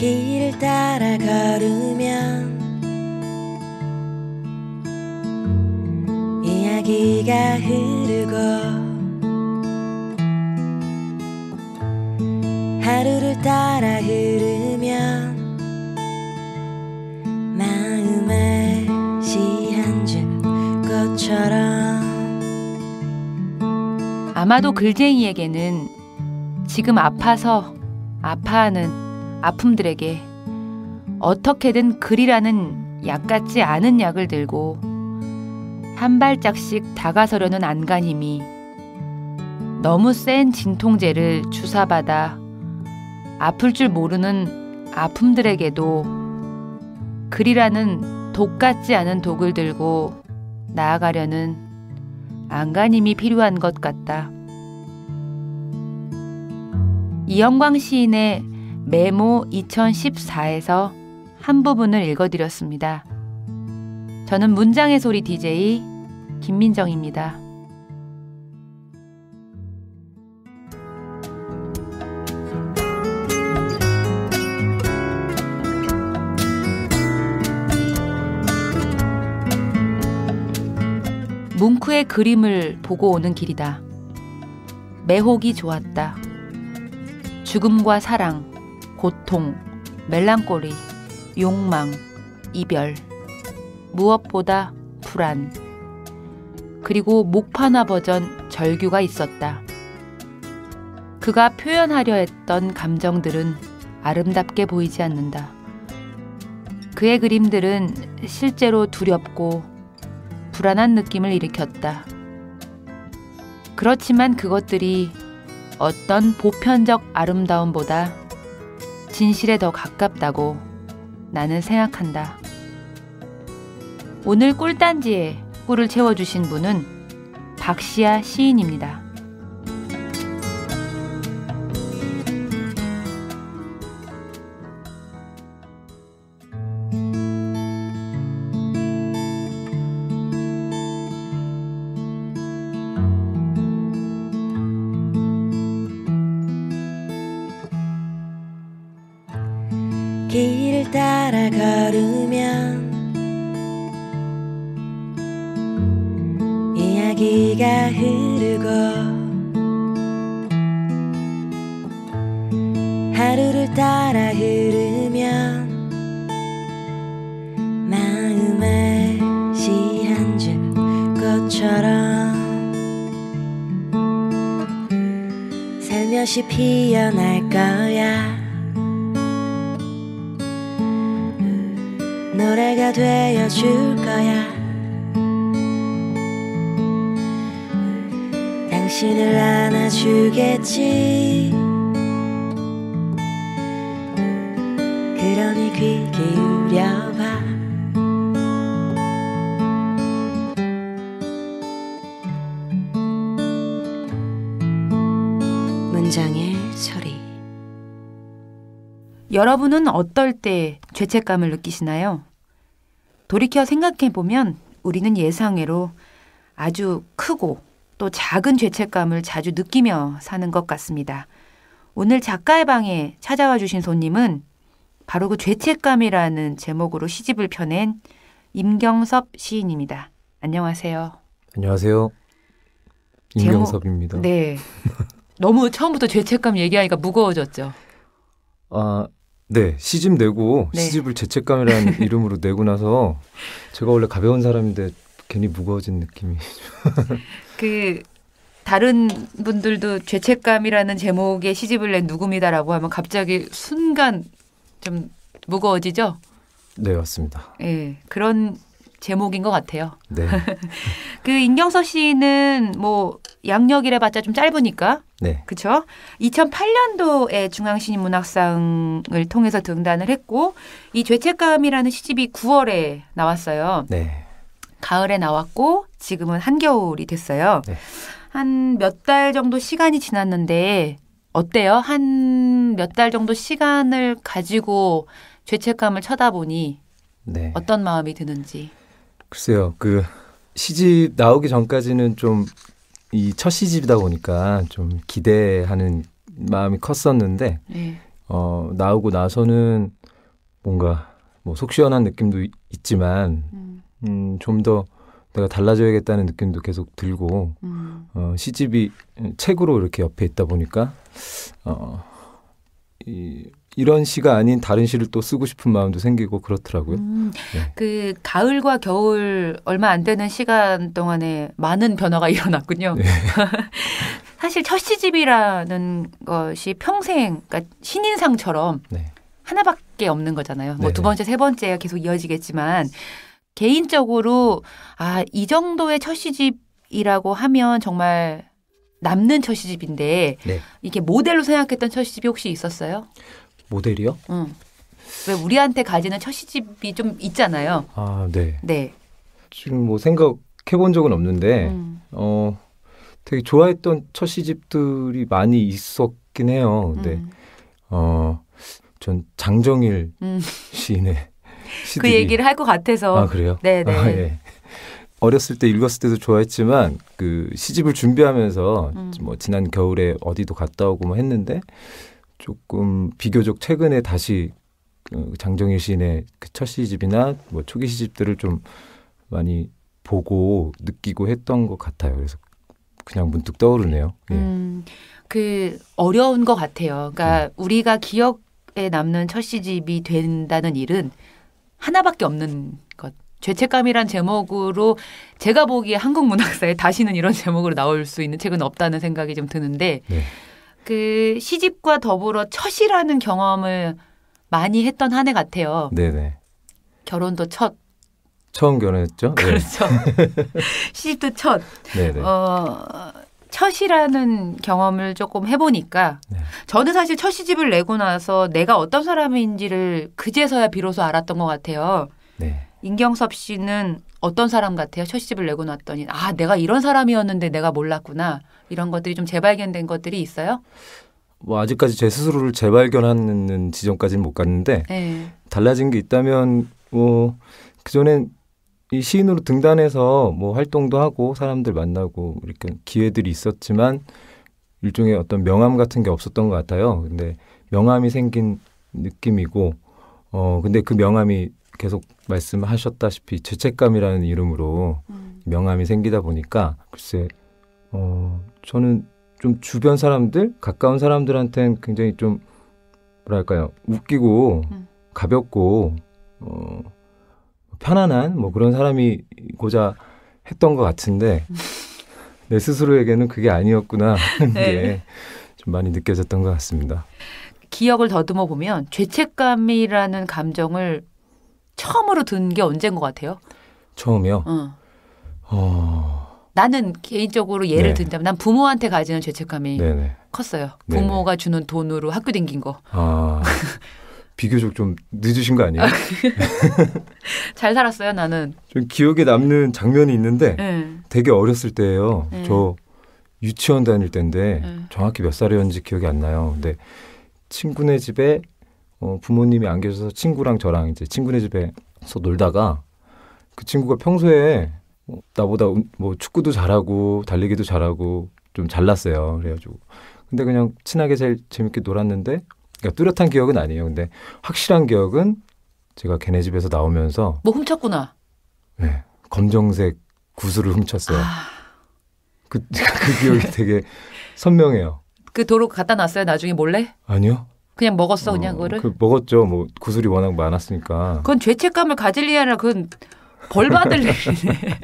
길을 따라 걸으면 이야기가 흐르고 하루를 따라 흐르면 마음에 시 한 줄 꽃처럼. 아마도 글쟁이에게는 지금 아파서 아파하는 아픔들에게 어떻게든 글이라는 약 같지 않은 약을 들고 한 발짝씩 다가서려는 안간힘이 너무 센 진통제를 주사받아 아플 줄 모르는 아픔들에게도 글이라는 독 같지 않은 독을 들고 나아가려는 안간힘이 필요한 것 같다. 이영광 시인의 메모 2014에서 한 부분을 읽어드렸습니다. 저는 문장의 소리 DJ 김민정입니다. 뭉크의 그림을 보고 오는 길이다. 매혹이 좋았다. 죽음과 사랑, 고통, 멜랑콜리, 욕망, 이별, 무엇보다 불안, 그리고 목판화 버전 절규가 있었다. 그가 표현하려 했던 감정들은 아름답게 보이지 않는다. 그의 그림들은 실제로 두렵고 불안한 느낌을 일으켰다. 그렇지만 그것들이 어떤 보편적 아름다움보다 진실에 더 가깝다고 나는 생각한다. 오늘 꿀단지에 꿀을 채워주신 분은 박시아 시인입니다. 길을 따라 걸으면 이야기가 흐르고 하루를 따라 흐르면 마음에 시 한 줄 꽃처럼 살며시 피어날 거야. 노래가 되어줄 거야. 당신을 안아주겠지. 그러니 귀 기울여봐. 문장의 소리. 여러분은 어떨 때 죄책감을 느끼시나요? 돌이켜 생각해보면 우리는 예상외로 아주 크고 또 작은 죄책감을 자주 느끼며 사는 것 같습니다. 오늘 작가의 방에 찾아와 주신 손님은 바로 그 죄책감이라는 제목으로 시집을 펴낸 임경섭 시인입니다. 안녕하세요. 안녕하세요. 임경섭입니다. 네. 너무 처음부터 죄책감 얘기하니까 무거워졌죠? 네. 시집 내고 네. 시집을 죄책감이라는 이름으로 내고 나서 제가 원래 가벼운 사람인데 괜히 무거워진 느낌이. 다른 분들도 죄책감이라는 제목의 시집을 낸 누굽니다라고 하면 갑자기 순간 좀 무거워지죠? 네, 맞습니다. 네, 그런 제목인 것 같아요. 네. 임경섭 씨는 양력이라 봤자 좀 짧으니까. 네. 그렇죠? 2008년도에 중앙시인문학상을 통해서 등단을 했고 이 죄책감이라는 시집이 9월에 나왔어요. 네. 가을에 나왔고 지금은 한겨울이 됐어요. 네. 한 몇 달 정도 시간이 지났는데 어때요? 한 몇 달 정도 시간을 가지고 죄책감을 쳐다보니 네. 어떤 마음이 드는지. 글쎄요. 시집 나오기 전까지는 좀 이 첫 시집이다 보니까 좀 기대하는 마음이 컸었는데 네. 나오고 나서는 뭔가 뭐 속 시원한 느낌도 있지만 좀 더 내가 달라져야겠다는 느낌도 계속 들고 시집이 책으로 이렇게 옆에 있다 보니까 이런 시가 아닌 다른 시를 또 쓰고 싶은 마음도 생기고 그렇더라고요. 네. 그 가을과 겨울 얼마 안 되는 시간 동안에 많은 변화가 일어났군요. 네. 사실 첫 시집이라는 것이 평생 그러니까 신인상처럼 네. 하나밖에 없는 거잖아요. 뭐 네네. 두 번째, 세 번째가 계속 이어지겠지만 개인적으로 이 정도의 첫 시집이라고 하면 정말 남는 첫 시집인데 네. 이게 모델로 생각했던 첫 시집이 혹시 있었어요? 모델이요? 응. 왜 우리한테 가지는 첫 시집이 좀 있잖아요. 네. 네. 지금 뭐 생각해본 적은 없는데 되게 좋아했던 첫 시집들이 많이 있었긴 해요. 근데 전 장정일 시인의 시들이 그 얘기를 할 것 같아서. 그래요? 네네. 예. 어렸을 때 읽었을 때도 좋아했지만 그 시집을 준비하면서 뭐 지난 겨울에 어디도 갔다 오고 뭐 했는데 조금 비교적 최근에 다시 장정일 시인의 그 첫 시집이나 뭐 초기 시집들을 좀 많이 보고 느끼고 했던 것 같아요. 그래서 그냥 문득 떠오르네요. 예. 그 어려운 것 같아요. 그러니까 우리가 기억에 남는 첫 시집이 된다는 일은 하나밖에 없는 것. 죄책감이란 제목으로 제가 보기에 한국 문학사에 다시는 이런 제목으로 나올 수 있는 책은 없다는 생각이 좀 드는데 네. 그 시집과 더불어 첫이라는 경험을 많이 했던 한 해 같아요. 네네. 결혼도 첫. 처음 결혼했죠? 그렇죠. 시집도 첫. 네네. 첫이라는 경험을 조금 해보니까 네. 저는 사실 첫 시집을 내고 나서 내가 어떤 사람인지를 그제서야 비로소 알았던 것 같아요. 네. 임경섭 씨는 어떤 사람 같아요? 첫 시집을 내고 났더니 내가 이런 사람이었는데 내가 몰랐구나. 이런 것들이 좀 재발견된 것들이 있어요? 뭐 아직까지 제 스스로를 재발견하는 지점까지는 못 갔는데 네. 달라진 게 있다면 뭐 그전엔 이 시인으로 등단해서 뭐 활동도 하고 사람들 만나고 이렇게 기회들이 있었지만 일종의 어떤 명함 같은 게 없었던 것 같아요. 근데 명함이 생긴 느낌이고 근데 그 명함이 계속 말씀하셨다시피 죄책감이라는 이름으로 명함이 생기다 보니까 글쎄 저는 좀 주변 사람들 가까운 사람들한테는 굉장히 좀 뭐랄까요 웃기고 가볍고 편안한 뭐 그런 사람이고자 했던 것 같은데 내 스스로에게는 그게 아니었구나 하는 네. 게 좀 많이 느껴졌던 것 같습니다. 기억을 더듬어 보면 죄책감이라는 감정을 처음으로 든 게 언제인 것 같아요? 처음이요? 나는 개인적으로 예를 네. 든다면 난 부모한테 가지는 죄책감이 네네. 컸어요. 네네. 부모가 주는 돈으로 학교 댕긴 거. 비교적 좀 늦으신 거 아니에요? 잘 살았어요, 나는. 좀 기억에 남는 장면이 있는데 네. 되게 어렸을 때예요. 네. 저 유치원 다닐 때인데 네. 정확히 몇 살이었는지 기억이 안 나요. 근데 친구네 집에 부모님이 안 계셔서 친구랑 저랑 이제 친구네 집에서 놀다가 그 친구가 평소에 나보다 뭐 축구도 잘하고 달리기도 잘하고 좀 잘났어요. 그래가지고 근데 그냥 친하게 제일 재밌게 놀았는데 그러니까 뚜렷한 기억은 아니에요. 근데 확실한 기억은 제가 걔네 집에서 나오면서 뭐 훔쳤구나. 네, 검정색 구슬을 훔쳤어요. 그 기억이 되게 선명해요. 그 도로 갖다 놨어요, 나중에 몰래? 아니요. 그냥 먹었어, 그냥 그거를? 먹었죠. 뭐 구슬이 워낙 많았으니까. 그건 죄책감을 가질 일이 아니라 그건 벌 받을 일이네.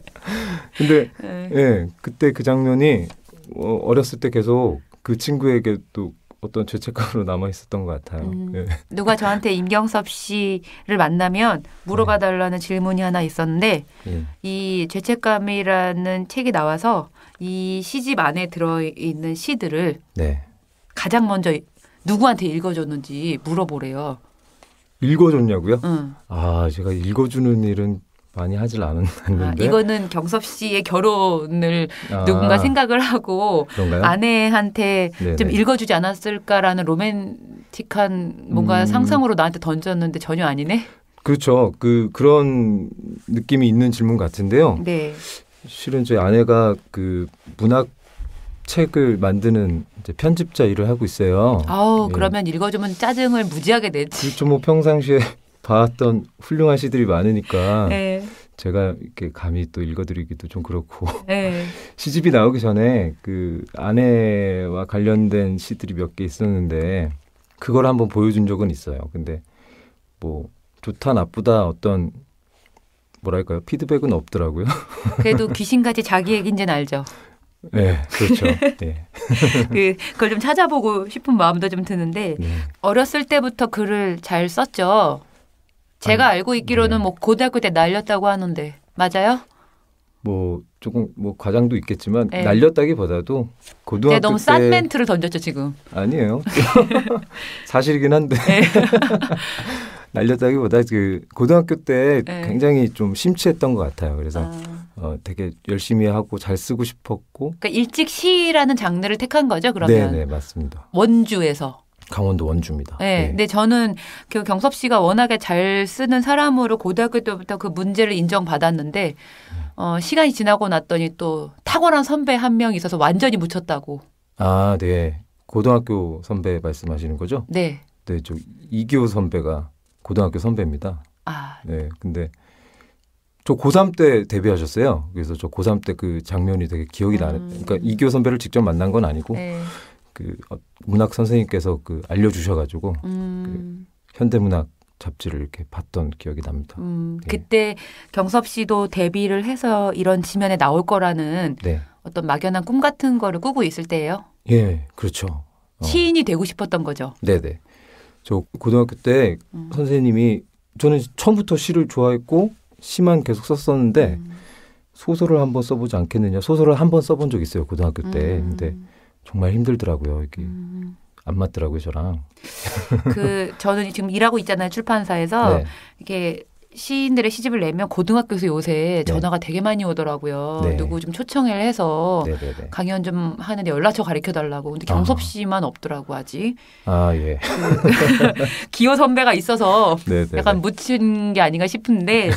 근데 네. 예, 그때 그 장면이 어렸을 때 계속 그 친구에게 또 어떤 죄책감으로 남아 있었던 것 같아요. 예. 누가 저한테 임경섭 씨를 만나면 물어봐 달라는 질문이 하나 있었는데 예. 이 죄책감이라는 책이 나와서 이 시집 안에 들어있는 시들을 네. 가장 먼저 누구한테 읽어줬는지 물어보래요. 읽어줬냐고요? 응. 제가 읽어주는 일은 많이 하질 않았는데. 이거는 경섭 씨의 결혼을 누군가 생각을 하고 그런가요? 아내한테 네네. 좀 읽어주지 않았을까라는 로맨틱한 뭔가 상상으로 나한테 던졌는데 전혀 아니네. 그렇죠. 그런 느낌이 있는 질문 같은데요. 네. 실은 저희 아내가 그 문학 책을 만드는 이제 편집자 일을 하고 있어요. 아우 예. 그러면 읽어주면 짜증을 무지하게 내지. 그렇죠. 뭐 평상시에 봐왔던 훌륭한 시들이 많으니까 네. 제가 이렇게 감히 또 읽어드리기도 좀 그렇고 네. 시집이 나오기 전에 그 아내와 관련된 시들이 몇 개 있었는데 그걸 한번 보여준 적은 있어요. 근데 뭐 좋다 나쁘다 어떤 뭐랄까요 피드백은 없더라고요. 그래도 귀신같이 자기 얘기인지는 알죠. 네, 그렇죠. 네. 그걸 좀 찾아보고 싶은 마음도 좀 드는데 네. 어렸을 때부터 글을 잘 썼죠. 제가 알고 있기로는 네. 뭐 고등학교 때 날렸다고 하는데 맞아요? 뭐 조금 뭐 과장도 있겠지만 네. 날렸다기보다도 고등학교 제가 너무 싼 때 멘트를 던졌죠 지금. 아니에요. 사실이긴 한데 네. 날렸다기보다 그 고등학교 때 네. 굉장히 좀 심취했던 것 같아요. 그래서 아, 되게 열심히 하고 잘 쓰고 싶었고. 그러니까 일찍 시라는 장르를 택한 거죠 그러면. 네네 맞습니다. 원주에서. 강원도 원주입니다. 네. 근데 저는 그 경섭 씨가 워낙에 잘 쓰는 사람으로 고등학교 때부터 그 문제를 인정받았는데 시간이 지나고 났더니 또 탁월한 선배 한 명 있어서 완전히 묻혔다고. 아, 네. 고등학교 선배 말씀하시는 거죠? 네. 네, 저 이기호 선배가 고등학교 선배입니다. 아, 네, 근데 저 고3 때 데뷔하셨어요. 그래서 저 고3 때 그 장면이 되게 기억이 나는. 그러니까 이기호 선배를 직접 만난 건 아니고 네. 그 문학 선생님께서 그 알려주셔가지고 현대문학 잡지를 이렇게 봤던 기억이 납니다. 네. 그때 경섭 씨도 데뷔를 해서 이런 지면에 나올 거라는 네, 어떤 막연한 꿈 같은 거를 꾸고 있을 때예요. 예, 그렇죠. 시인이 되고 싶었던 거죠. 네네. 저 고등학교 때 선생님이 저는 처음부터 시를 좋아했고 시만 계속 썼었는데 소설을 한번 써보지 않겠느냐. 소설을 한번 써본 적 있어요 고등학교 때. 근데 정말 힘들더라고요. 이게 안 맞더라고요 저랑. 저는 지금 일하고 있잖아요 출판사에서. 네. 이게 시인들의 시집을 내면 고등학교에서 요새 전화가 되게 많이 오더라고요. 네. 누구 좀 초청을 해서 네네네. 강연 좀 하는데 연락처 가르쳐 달라고. 근데 경섭 씨만 없더라고 아직. 아 예. 기호 선배가 있어서 네네. 약간 묻힌 게 아닌가 싶은데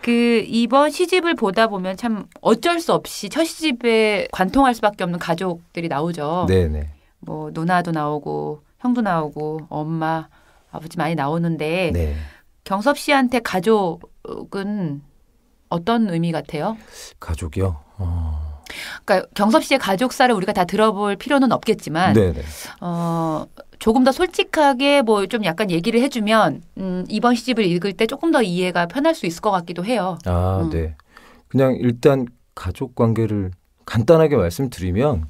이번 시집을 보다 보면 참 어쩔 수 없이 첫 시집에 관통할 수밖에 없는 가족들이 나오죠. 네네. 뭐 누나도 나오고 형도 나오고 엄마 아버지 많이 나오는데 네. 경섭 씨한테 가족은 어떤 의미 같아요? 가족이요. 그러니까 경섭 씨의 가족사를 우리가 다 들어볼 필요는 없겠지만 네네. 조금 더 솔직하게 뭐 좀 약간 얘기를 해주면 이번 시집을 읽을 때 조금 더 이해가 편할 수 있을 것 같기도 해요. 아 네. 그냥 일단 가족 관계를 간단하게 말씀드리면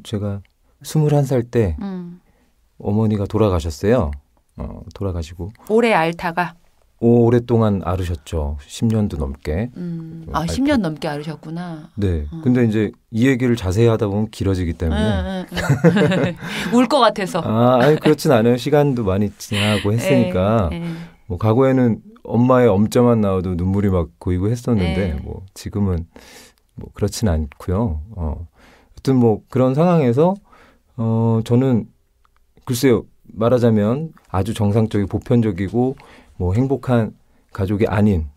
제가 21살 때 어머니가 돌아가셨어요. 돌아가시고 올해 앓다가 오랫동안 앓으셨죠. 10년도 넘게. 10년 넘게 앓으셨구나. 네. 근데 이제 이 얘기를 자세히 하다 보면 길어지기 때문에. 울 것 같아서. 아니 그렇진 않아요. 시간도 많이 지나고 했으니까. 뭐 과거에는 엄마의 엄자만 나와도 눈물이 막 고이고 했었는데 뭐 지금은 뭐 그렇진 않고요. 여튼 뭐 그런 상황에서 저는 글쎄요. 말하자면 아주 정상적이고 보편적이고 뭐 행복한 가족이 아닌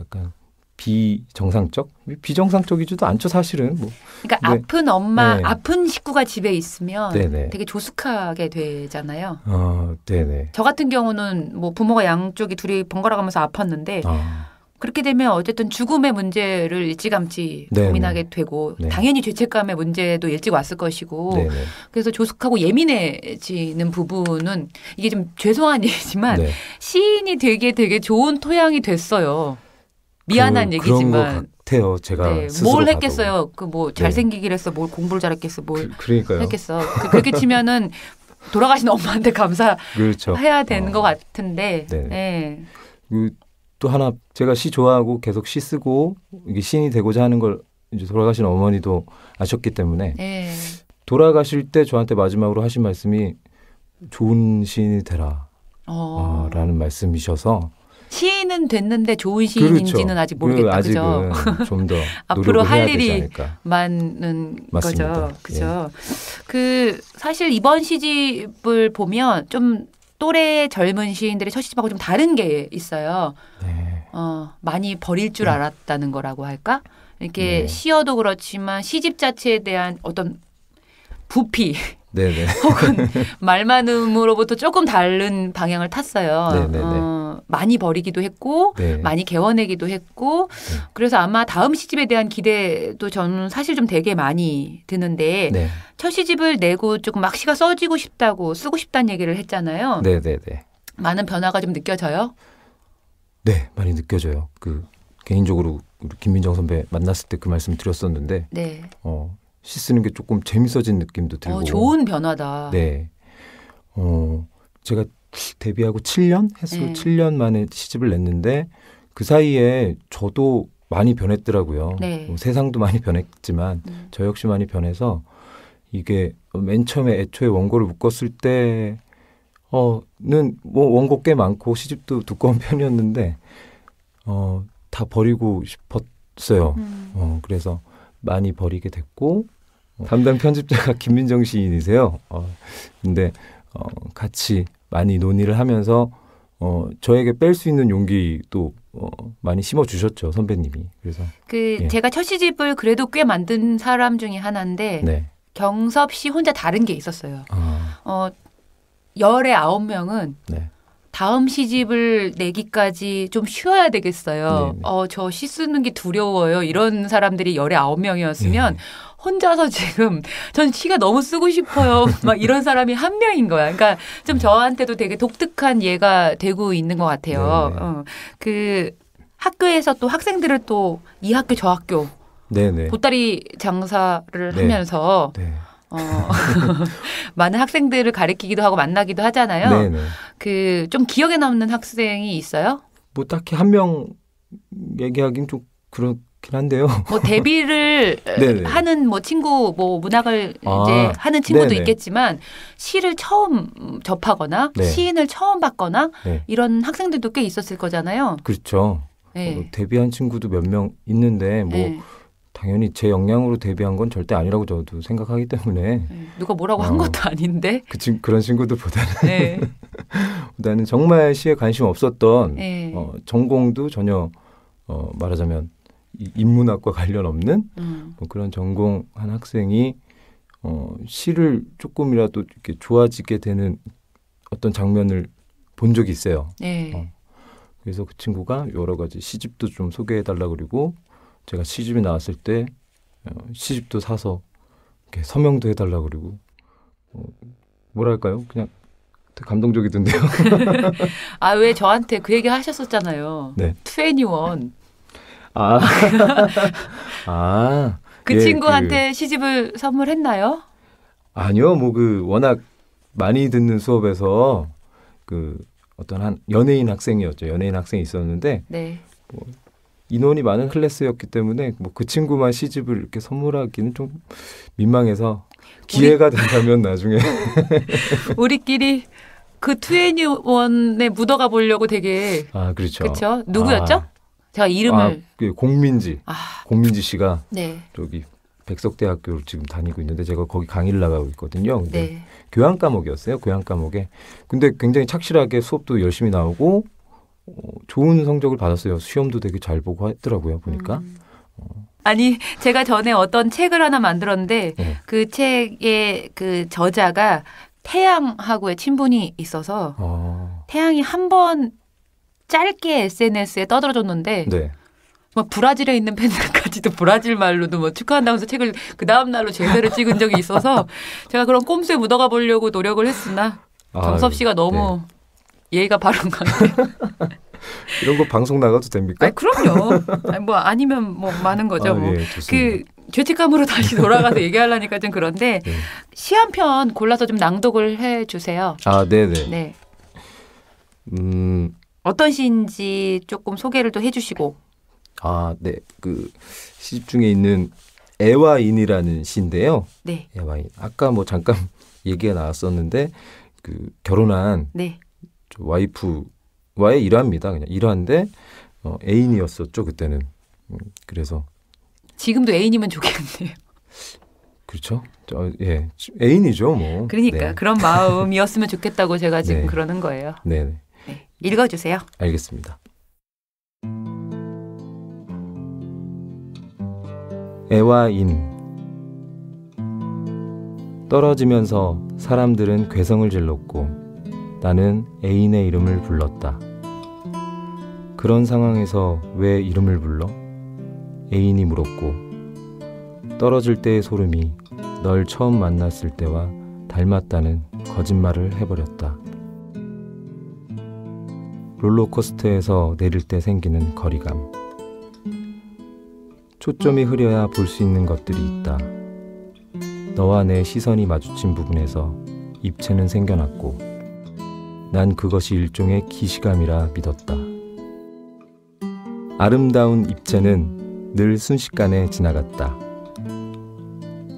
약간 비정상적이지도 않죠 사실은. 뭐. 그러니까 네. 아픈 엄마, 네. 아픈 식구가 집에 있으면 네네. 되게 조숙하게 되잖아요. 네네. 저 같은 경우는 뭐 부모가 양쪽이 둘이 번갈아 가면서 아팠는데 그렇게 되면 어쨌든 죽음의 문제를 일찌감치 네네. 고민하게 되고 네. 당연히 죄책감의 문제도 일찍 왔을 것이고 네네. 그래서 조숙하고 예민해지는 부분은 이게 좀 죄송한 얘기지만 네. 시인이 되게 좋은 토양이 됐어요. 미안한 얘기지만. 그런 것 같아요. 제가 네, 스스로 뭘 봐도. 했겠어요. 뭐 잘생기기를 했어. 뭘 공부를 잘했겠어. 뭘 그러니까요. 했겠어. 그렇게 치면은 돌아가신 엄마한테 감사해야 그렇죠. 되는 것 같은데. 네네. 네. 또 하나 제가 시 좋아하고 계속 시 쓰고 이게 시인이 되고자 하는 걸 이제 돌아가신 어머니도 아셨기 때문에 네. 돌아가실 때 저한테 마지막으로 하신 말씀이 좋은 시인이 되라 라는 말씀이셔서 시인은 됐는데 좋은 시인인지는 그렇죠. 아직 모르겠다. 아직은 그죠? 좀 더 앞으로 노력을 할 해야 되지 일이 않을까. 많은 맞습니다. 거죠. 그죠? 사실 이번 시집을 보면 좀 또래 젊은 시인들의 첫 시집하고 좀 다른 게 있어요. 네. 많이 버릴 줄 알았다는 거라고 할까? 이렇게 네. 시어도 그렇지만 시집 자체에 대한 어떤 부피 네네. 혹은 말 많음으로부터 조금 다른 방향을 탔어요. 네네네. 많이 버리기도 했고 네. 많이 개워내기도 했고 그래서 아마 다음 시집에 대한 기대도 저는 사실 좀 되게 많이 드는데 네. 첫 시집을 내고 조금 막 시가 써지고 싶다고 쓰고 싶다는 얘기를 했잖아요. 네네네. 많은 변화가 좀 느껴져요? 네, 많이 느껴져요. 그 개인적으로 우리 김민정 선배 만났을 때 그 말씀 드렸었는데 네. 시 쓰는 게 조금 재밌어진 느낌도 들고. 좋은 변화다. 네. 제가 데뷔하고 7년 했어요. 네. 7년 만에 시집을 냈는데 그 사이에 저도 많이 변했더라고요. 네. 세상도 많이 변했지만 저 역시 많이 변해서 이게 맨 처음에 애초에 원고를 묶었을 때는 뭐 원고 꽤 많고 시집도 두꺼운 편이었는데 다 버리고 싶었어요. 그래서 많이 버리게 됐고 담당 편집자가 김민정 시인이세요. 근데 같이 많이 논의를 하면서 저에게 뺄 수 있는 용기도 많이 심어주셨죠, 선배님이. 그래서 예. 제가 첫 시집을 그래도 꽤 만든 사람 중에 하나인데 네. 경섭 씨 혼자 다른 게 있었어요. 열의 9명은 네. 다음 시집을 내기까지 좀 쉬어야 되겠어요. 네네. 저 시 쓰는 게 두려워요. 이런 사람들이 열의 9명이었으면 혼자서 지금 전 시가 너무 쓰고 싶어요. 막 이런 사람이 한 명인 거야. 그러니까 좀 저한테도 되게 독특한 예가 되고 있는 것 같아요. 그 학교에서 또 학생들을 또 이 학교 저 학교 네네. 보따리 장사를 네. 하면서 네. 많은 학생들을 가리키기도 하고 만나기도 하잖아요. 네네. 좀 기억에 남는 학생이 있어요? 뭐 딱히 한 명 얘기하긴 좀 그렇긴 한데요. 뭐 데뷔를 네네. 하는 뭐 친구, 뭐 문학을 이제 하는 친구도 네네. 있겠지만 시를 처음 접하거나 네. 시인을 처음 봤거나 네. 이런 학생들도 꽤 있었을 거잖아요. 그렇죠. 네. 데뷔한 친구도 몇 명 있는데 뭐 네. 당연히 제 역량으로 데뷔한 건 절대 아니라고 저도 생각하기 때문에 네. 누가 뭐라고 한 것도 아닌데. 그런 친구들보다는 네. 보다는 정말 시에 관심 없었던 네. 전공도 전혀 말하자면 인문학과 관련 없는 뭐 그런 전공한 학생이 시를 조금이라도 이렇게 좋아지게 되는 어떤 장면을 본 적이 있어요. 네. 그래서 그 친구가 여러 가지 시집도 좀 소개해달라 그리고 제가 시집이 나왔을 때 시집도 사서 이렇게 서명도 해달라 그리고 뭐랄까요? 그냥 되게 감동적이던데요. 왜 저한테 그 얘기 하셨었잖아요. 네. 21. 그 예, 친구한테 시집을 선물했나요? 아니요, 뭐 워낙 많이 듣는 수업에서 어떤 한 연예인 학생이었죠. 연예인 학생이 있었는데 네. 뭐 인원이 많은 클래스였기 때문에 뭐 그 친구만 시집을 이렇게 선물하기는 좀 민망해서 기회가 된다면 나중에 우리끼리 그 21에 묻어가 보려고 되게 그렇죠. 그렇죠. 누구였죠? 제가 이름을 공민지 씨가 네. 저기 백석대학교를 지금 다니고 있는데 제가 거기 강의를 나가고 있거든요. 근데 네. 교양 과목이었어요. 교양 과목에. 근데 굉장히 착실하게 수업도 열심히 나오고 좋은 성적을 받았어요. 시험도 되게 잘 보고 했더라고요. 보니까. 아니 제가 전에 어떤 책을 하나 만들었는데 네. 그 책의 그 저자가 태양하고의 친분이 있어서 태양이 한 번 짧게 SNS에 떠들어줬는데 네. 막 브라질에 있는 팬들까지도 브라질 말로도 뭐 축하한다면서 책을 그 다음 날로 제대로 찍은 적이 있어서 제가 그런 꼼수에 묻어가 보려고 노력을 했으나 경섭 씨가 너무 예의가 바른 것 같아요. 이런 거 방송 나가도 됩니까? 그럼요. 아니면 뭐 많은 거죠. 예, 좋습니다. 죄책감으로 다시 돌아가서 얘기하려니까 좀 그런데 네. 시 한 편 골라서 좀 낭독을 해주세요. 네네. 네. 음. 어떤 시인지 조금 소개를 또 해주시고. 네. 그 시집 중에 있는 애와인이라는 시인데요. 네. 애와인. 아까 뭐 잠깐 얘기가 나왔었는데 결혼한 네. 와이프와의 일화입니다. 그냥 일화인데 애인이었었죠 그때는. 그래서 지금도 애인이면 좋겠네요. 그렇죠. 애인이죠 뭐. 그러니까 네. 그런 마음이었으면 좋겠다고 제가 지금 네. 그러는 거예요. 네. 네. 읽어주세요. 알겠습니다. 애와 인. 떨어지면서 사람들은 괴성을 질렀고 나는 애인의 이름을 불렀다. 그런 상황에서 왜 이름을 불러? 애인이 물었고 떨어질 때의 소름이 널 처음 만났을 때와 닮았다는 거짓말을 해버렸다. 롤러코스터에서 내릴 때 생기는 거리감. 초점이 흐려야 볼 수 있는 것들이 있다. 너와 내 시선이 마주친 부분에서 입체는 생겨났고 난 그것이 일종의 기시감이라 믿었다. 아름다운 입체는 늘 순식간에 지나갔다.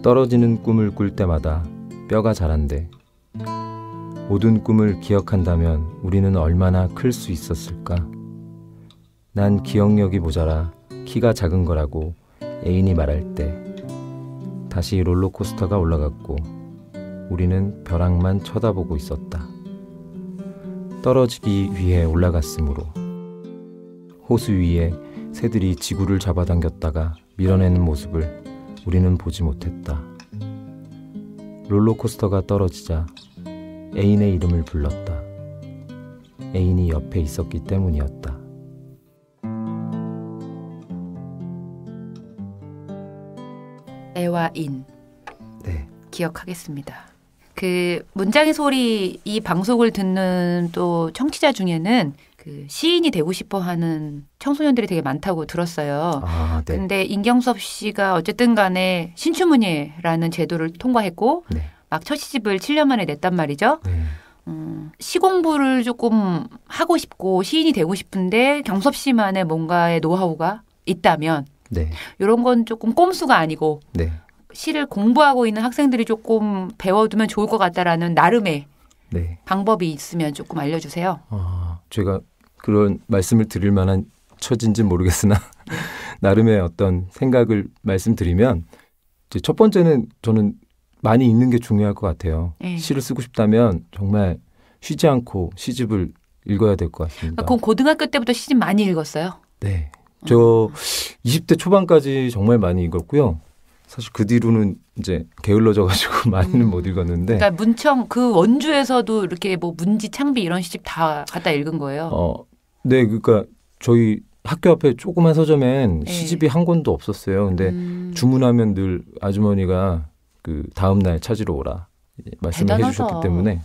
떨어지는 꿈을 꿀 때마다 뼈가 자란대. 모든 꿈을 기억한다면 우리는 얼마나 클 수 있었을까? 난 기억력이 모자라 키가 작은 거라고 애인이 말할 때 다시 롤러코스터가 올라갔고 우리는 벼락만 쳐다보고 있었다. 떨어지기 위해 올라갔으므로 호수 위에 새들이 지구를 잡아당겼다가 밀어내는 모습을 우리는 보지 못했다. 롤러코스터가 떨어지자 애인의 이름을 불렀다. 애인이 옆에 있었기 때문이었다. 애와 인. 네. 기억하겠습니다. 그 문장의 소리 이 방송을 듣는 또 청취자 중에는 그 시인이 되고 싶어 하는 청소년들이 되게 많다고 들었어요. 아, 네. 근데 임경섭 씨가 어쨌든 간에 신춘문예라는 제도를 통과했고 네. 막 첫 시집을 7년 만에 냈단 말이죠. 네. 시공부를 조금 하고 싶고 시인이 되고 싶은데 경섭 씨만의 뭔가의 노하우가 있다면 네. 이런 건 조금 꼼수가 아니고 네. 시를 공부하고 있는 학생들이 조금 배워두면 좋을 것 같다라는 나름의 네. 방법이 있으면 조금 알려주세요. 제가 그런 말씀을 드릴 만한 처지인지는 모르겠으나 나름의 어떤 생각을 말씀드리면 이제 첫 번째는 저는 많이 읽는 게 중요할 것 같아요. 네. 시를 쓰고 싶다면 정말 쉬지 않고 시집을 읽어야 될 것 같습니다. 그럼 고등학교 때부터 시집 많이 읽었어요? 네. 저 20대 초반까지 정말 많이 읽었고요. 사실 그 뒤로는 이제 게을러져가지고 많이는 못 읽었는데. 그러니까 문청 그 원주에서도 이렇게 뭐 문지 창비 이런 시집 다 갖다 읽은 거예요? 네. 그러니까 저희 학교 앞에 조그만 서점엔 네. 시집이 한 권도 없었어요. 근데 주문하면 늘 아주머니가 그 다음날 찾으러 오라 말씀을 대단하다. 해주셨기 때문에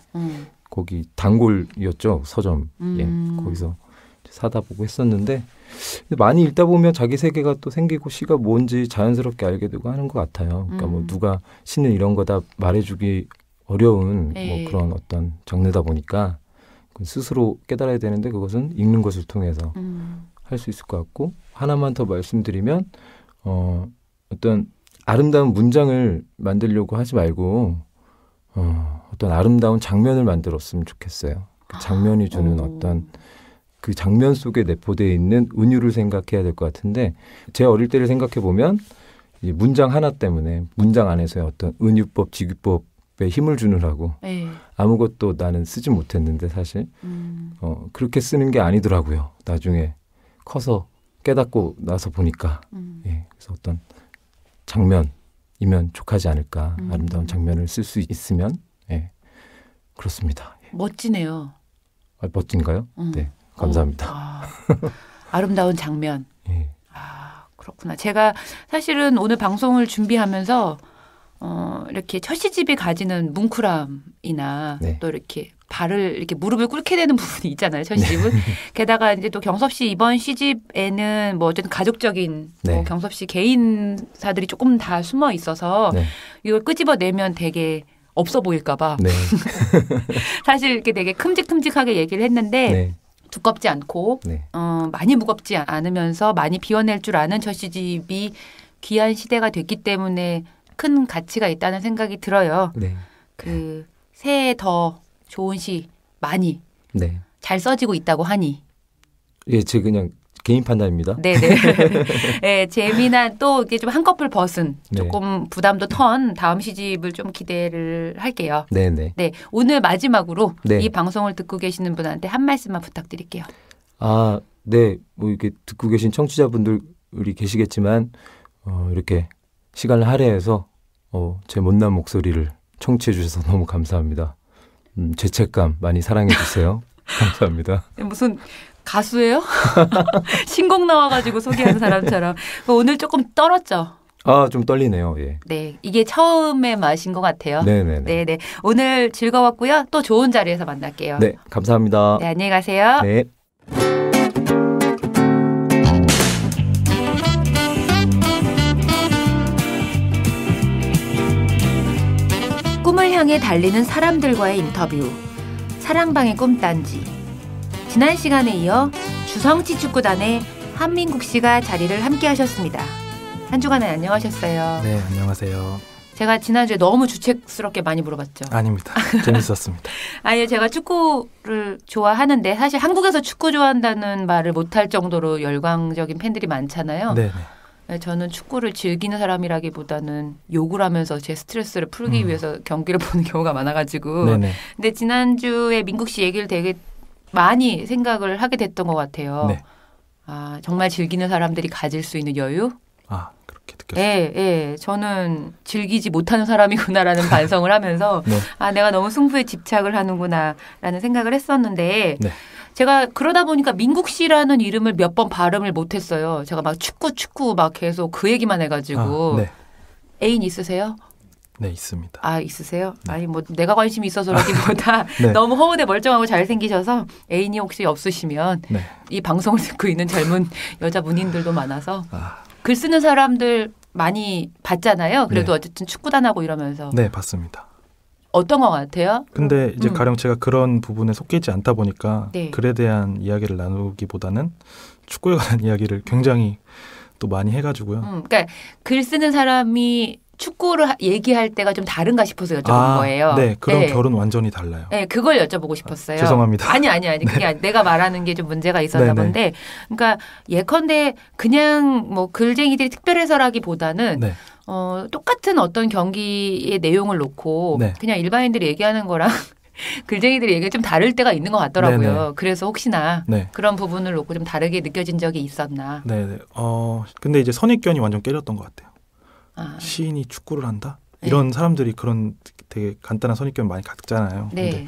거기 단골이었죠. 서점. 예, 거기서 사다 보고 했었는데 많이 읽다 보면 자기 세계가 또 생기고 시가 뭔지 자연스럽게 알게 되고 하는 것 같아요. 그러니까 뭐 누가 시는 이런 거다 말해주기 어려운 뭐 그런 어떤 장르다 보니까 스스로 깨달아야 되는데 그것은 읽는 것을 통해서 할 수 있을 것 같고 하나만 더 말씀드리면 어떤 아름다운 문장을 만들려고 하지 말고 어떤 아름다운 장면을 만들었으면 좋겠어요. 그 장면이 주는 어떤 그 장면 속에 내포되어 있는 은유를 생각해야 될 것 같은데 제 어릴 때를 생각해 보면 이 문장 하나 때문에 문장 안에서의 어떤 은유법, 직유법에 힘을 주느라고 네. 아무것도 나는 쓰지 못했는데 사실 그렇게 쓰는 게 아니더라고요. 나중에 커서 깨닫고 나서 보니까 예, 그래서 어떤 장면이면 족하지 않을까. 아름다운 장면을 쓸 수 있으면 예, 그렇습니다. 예. 멋지네요. 멋진가요? 네. 감사합니다. 아름다운 장면. 예. 그렇구나. 제가 사실은 오늘 방송을 준비하면서 이렇게 첫 시집이 가지는 뭉클함이나 네. 또 이렇게 발을 이렇게 무릎을 꿇게 되는 부분이 있잖아요. 첫 시집은. 게다가 이제 또 경섭 씨 이번 시집에는 뭐 어쨌든 가족적인 네. 뭐 경섭 씨 개인사들이 조금 다 숨어 있어서 네. 이걸 끄집어내면 되게 없어 보일까봐 네. 사실 이렇게 되게 큼직큼직하게 얘기를 했는데 네. 두껍지 않고 네. 많이 무겁지 않으면서 많이 비워낼 줄 아는 첫 시집이 귀한 시대가 됐기 때문에 큰 가치가 있다는 생각이 들어요. 네. 그 새해 더 좋은 시 많이 네. 잘 써지고 있다고 하니. 예, 제 그냥 개인 판단입니다. 네네. 네, 재미난 또 이게 좀 한꺼풀 벗은 네. 조금 부담도 턴 다음 시집을 좀 기대를 할게요. 네네. 네, 오늘 마지막으로 네. 이 방송을 듣고 계시는 분한테 한 말씀만 부탁드릴게요. 네. 뭐 이렇게 듣고 계신 청취자분들이 계시겠지만 이렇게 시간을 할애해서 제 못난 목소리를 청취해 주셔서 너무 감사합니다. 죄책감 많이 사랑해 주세요. 감사합니다. 무슨 가수예요? 신곡 나와가지고 소개하는 사람처럼. 오늘 조금 떨었죠? 좀 떨리네요. 예. 네, 이게 처음의 맛인 것 같아요. 네네. 오늘 즐거웠고요. 또 좋은 자리에서 만날게요. 네, 감사합니다. 네, 안녕히 가세요. 네. 꿈을 향해 달리는 사람들과의 인터뷰. 사랑방의 꿈단지. 지난 시간에 이어 주성치 축구단의 한민국 씨가 자리를 함께 하셨습니다. 한 주간에 안녕하셨어요. 네, 안녕하세요. 제가 지난주에 너무 주책스럽게 많이 물어봤죠. 아닙니다. 재밌었습니다. 아니, 제가 축구를 좋아하는데 사실 한국에서 축구 좋아한다는 말을 못할 정도로 열광적인 팬들이 많잖아요. 네. 저는 축구를 즐기는 사람이라기보다는 욕을 하면서 제 스트레스를 풀기 위해서 경기를 보는 경우가 많아가지고. 네네. 근데 지난주에 민국 씨 얘기를 되게 많이 생각을 하게 됐던 것 같아요. 네. 아, 정말 즐기는 사람들이 가질 수 있는 여유? 그렇게 느꼈어요. 예. 저는 즐기지 못하는 사람이구나라는 반성을 하면서 네. 내가 너무 승부에 집착을 하는구나라는 생각을 했었는데 네. 제가 그러다 보니까 민국 씨라는 이름을 몇 번 발음을 못했어요. 제가 막 축구 막 계속 그 얘기만 해가지고. 네. 애인 있으세요? 네, 있습니다. 있으세요? 네. 아니 뭐 내가 관심이 있어서라기보다 네. 너무 허우대 멀쩡하고 잘생기셔서 애인이 혹시 없으시면 네. 이 방송을 듣고 있는 젊은 여자 문인들도 많아서 아, 글 쓰는 사람들 많이 봤잖아요. 그래도 네. 어쨌든 축구단하고 이러면서. 네, 봤습니다. 어떤 것 같아요? 근데 이제 가령 제가 그런 부분에 속해 있지 않다 보니까 네. 글에 대한 이야기를 나누기보다는 축구에 관한 이야기를 굉장히 또 많이 해가지고요. 그러니까 글 쓰는 사람이 축구를 얘기할 때가 좀 다른가 싶어서 여쭤본 거예요. 네, 그런 결은 완전히 달라요. 네, 그걸 여쭤보고 싶었어요. 죄송합니다. 아니. 그게 내가 말하는 게 좀 문제가 있었나 네네. 본데, 그러니까 예컨대 그냥 뭐 글쟁이들이 특별해서라기보다는 네. 똑같은 어떤 경기의 내용을 놓고 네. 그냥 일반인들이 얘기하는 거랑 글쟁이들이 얘기가 좀 다를 때가 있는 것 같더라고요. 네네. 그래서 혹시나 네. 그런 부분을 놓고 좀 다르게 느껴진 적이 있었나. 네. 근데 이제 선입견이 완전 깨졌던 것 같아요. 아, 시인이 축구를 한다? 네. 이런 사람들이 그런 되게 간단한 선입견 많이 갖잖아요. 네. 근데